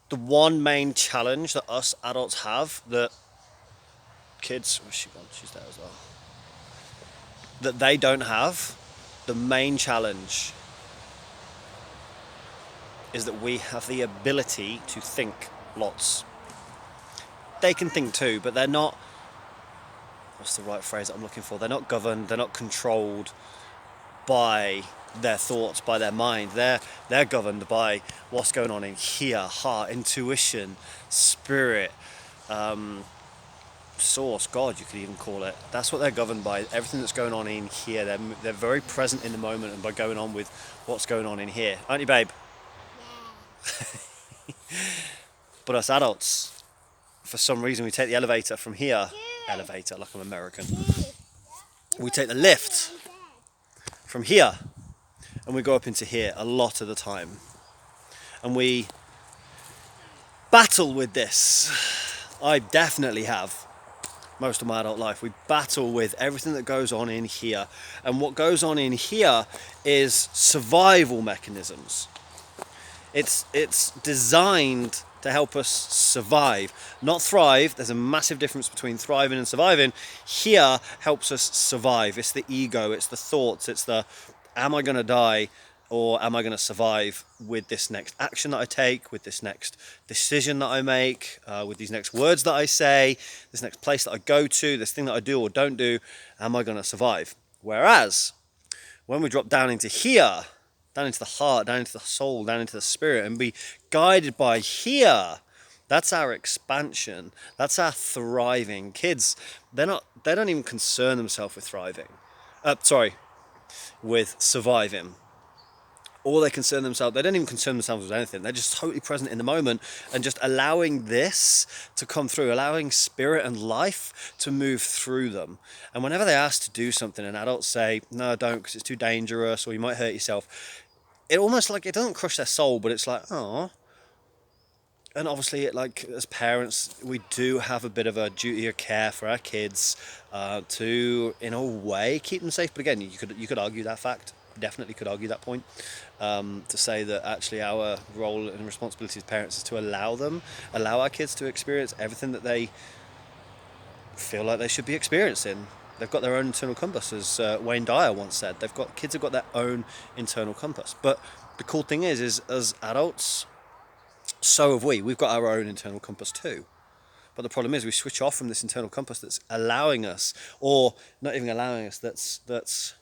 the one main challenge that us adults have that kids, where's she gone? She's there as well. That they don't have, the main challenge is that we have the ability to think lots. They can think too, but they're not, what's the right phrase that I'm looking for? They're not governed, they're not controlled by their thoughts, by their mind. They're governed by what's going on in here, heart, intuition, spirit, source, God, you could even call it. That's what they're governed by. Everything that's going on in here, they're very present in the moment and by going on with what's going on in here. Aren't you, babe? But us adults, for some reason, we take the elevator from here. Elevator, like I'm American. We take the lift from here and we go up into here a lot of the time. And we battle with this. I definitely have. Most of my adult life, we battle with everything that goes on in here. And what goes on in here is survival mechanisms. It's designed to help us survive, not thrive. There's a massive difference between thriving and surviving. Here helps us survive. It's the ego, it's the thoughts, it's the, am I going to die or am I going to survive with this next action that I take, with this next decision that I make, with these next words that I say, this next place that I go to, this thing that I do or don't do, am I going to survive? Whereas when we drop down into here, down into the heart, down into the soul, down into the spirit, and be guided by here, that's our expansion. That's our thriving. Kids, they don't even concern themselves with thriving. With surviving. Or they don't even concern themselves with anything. They're just totally present in the moment and just allowing this to come through, allowing spirit and life to move through them. And whenever they're asked to do something and adults say, no, don't, because it's too dangerous or you might hurt yourself, it almost like, it doesn't crush their soul, but it's like, oh. And obviously, as parents, we do have a bit of a duty of care for our kids to, in a way, keep them safe. But again, you could argue that fact. Definitely could argue that point, to say that actually our role and responsibility as parents is to allow our kids to experience everything that they feel like they should be experiencing. They've got their own internal compass, as Wayne Dyer once said. Kids have got their own internal compass. But the cool thing is as adults, so have we. We've got our own internal compass too. But the problem is we switch off from this internal compass that's allowing us, or not even allowing us, that's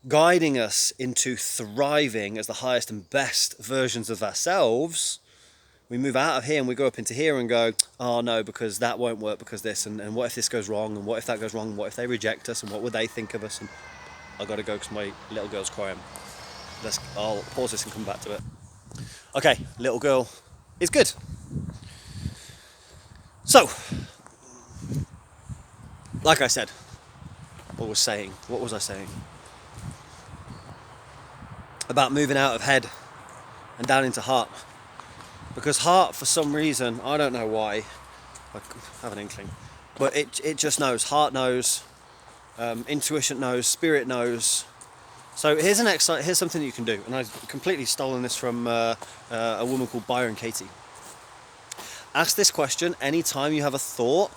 guiding us into thriving as the highest and best versions of ourselves. We move out of here and we go up into here and go, oh no, because that won't work because this, and what if this goes wrong, and what if that goes wrong, and what if they reject us, and what would they think of us? And I've got to go because my little girl's crying. I'll pause this and come back to it. Okay, little girl is good. So, like I said, what was I saying? About moving out of head and down into heart. Because heart, for some reason, I don't know why, I have an inkling, but it just knows. Heart knows, intuition knows, spirit knows. So here's something that you can do, and I've completely stolen this from a woman called Byron Katie. Ask this question anytime you have a thought,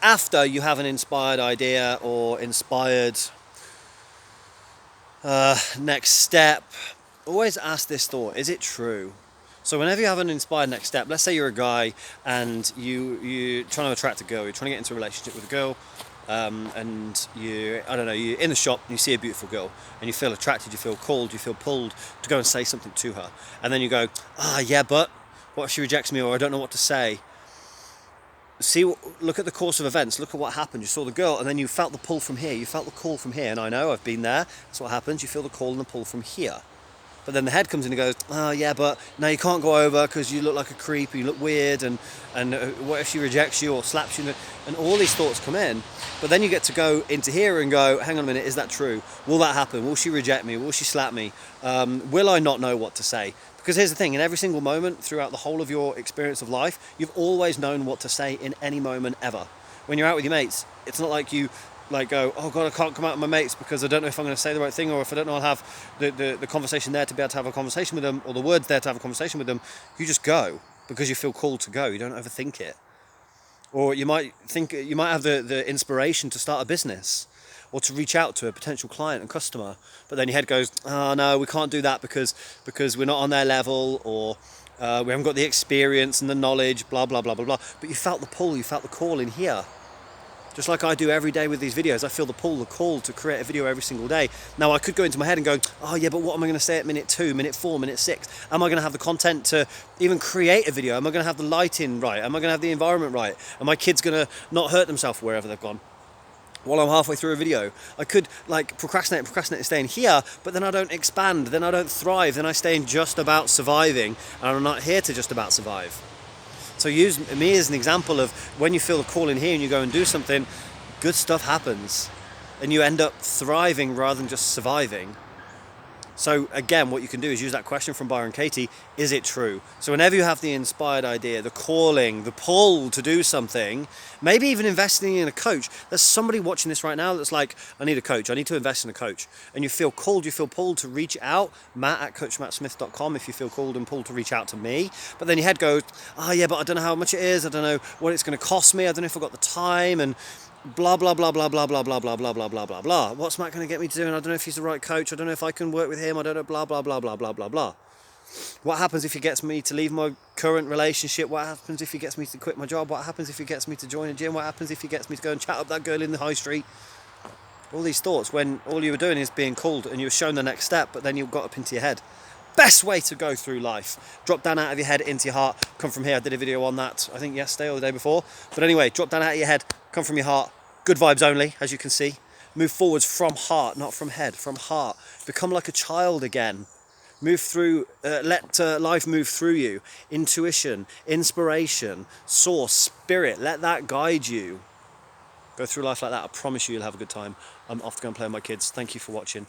after you have an inspired idea or inspired next step. Always ask this thought: is it true? So whenever you have an inspired next step, let's say you're a guy and you're trying to attract a girl, you're trying to get into a relationship with a girl, and you're in the shop and you see a beautiful girl and you feel attracted, you feel called, you feel pulled to go and say something to her. And then you go, yeah, but what if she rejects me, or I don't know what to say? Look at the course of events, look at what happened. You saw the girl and then you felt the pull from here, you felt the call from here. And I know, I've been there, that's what happens, you feel the call and the pull from here. But then the head comes in and goes, oh yeah, but no, you can't go over because you look like a creep, you look weird, and what if she rejects you or slaps you? And all these thoughts come in. But then you get to go into here and go, hang on a minute, is that true? Will that happen? Will she reject me? Will she slap me? Will I not know what to say? Because here's the thing, in every single moment throughout the whole of your experience of life, you've always known what to say in any moment ever. When you're out with your mates, it's not like you like go, oh God, I can't come out with my mates because I don't know if I'm going to say the right thing, or if I don't know I'll have the conversation there to be able to have a conversation with them, or the words there to have a conversation with them. You just go because you feel called to go. You don't overthink it. Or you might have the inspiration to start a business or to reach out to a potential client and customer, but then your head goes, oh no, we can't do that because we're not on their level, or we haven't got the experience and the knowledge, blah blah blah blah blah. But you felt the pull, you felt the call in here. Just like I do every day with these videos, I feel the pull, the call to create a video every single day. Now I could go into my head and go, oh yeah, but what am I going to say at minute 2, minute 4, minute 6? Am I going to have the content to even create a video? Am I going to have the lighting right? Am I going to have the environment right? Are my kids going to not hurt themselves wherever they've gone while I'm halfway through a video? I could like procrastinate and stay in here, but then I don't expand, then I don't thrive, then I stay in just about surviving, and I'm not here to just about survive. So use me as an example of when you feel the call in here and you go and do something, good stuff happens and you end up thriving rather than just surviving. So again, what you can do is use that question from Byron Katie, is it true? So whenever you have the inspired idea, the calling, the pull to do something, maybe even investing in a coach. There's somebody watching this right now that's like, I need a coach, I need to invest in a coach. And you feel called, you feel pulled to reach out, matt@coachmattsmith.com if you feel called and pulled to reach out to me. But then your head goes, oh yeah, but I don't know how much it is, I don't know what it's going to cost me, I don't know if I've got the time, and blah blah blah blah blah blah blah blah blah blah blah blah blah. What's Matt going to get me to do? And I don't know if he's the right coach. I don't know if I can work with him. I don't know. Blah blah blah blah blah blah blah. What happens if he gets me to leave my current relationship? What happens if he gets me to quit my job? What happens if he gets me to join a gym? What happens if he gets me to go and chat up that girl in the high street? All these thoughts when all you were doing is being called and you were shown the next step, but then you got up into your head. Best way to go through life. Drop down out of your head into your heart. Come from here. I did a video on that, I think yesterday or the day before. But anyway, drop down out of your head. Come from your heart. Good vibes only, as you can see. Move forwards from heart, not from head, from heart. Become like a child again. Move through, let life move through you. Intuition, inspiration, source, spirit, let that guide you. Go through life like that. I promise you you'll have a good time. I'm off to go and play with my kids. Thank you for watching.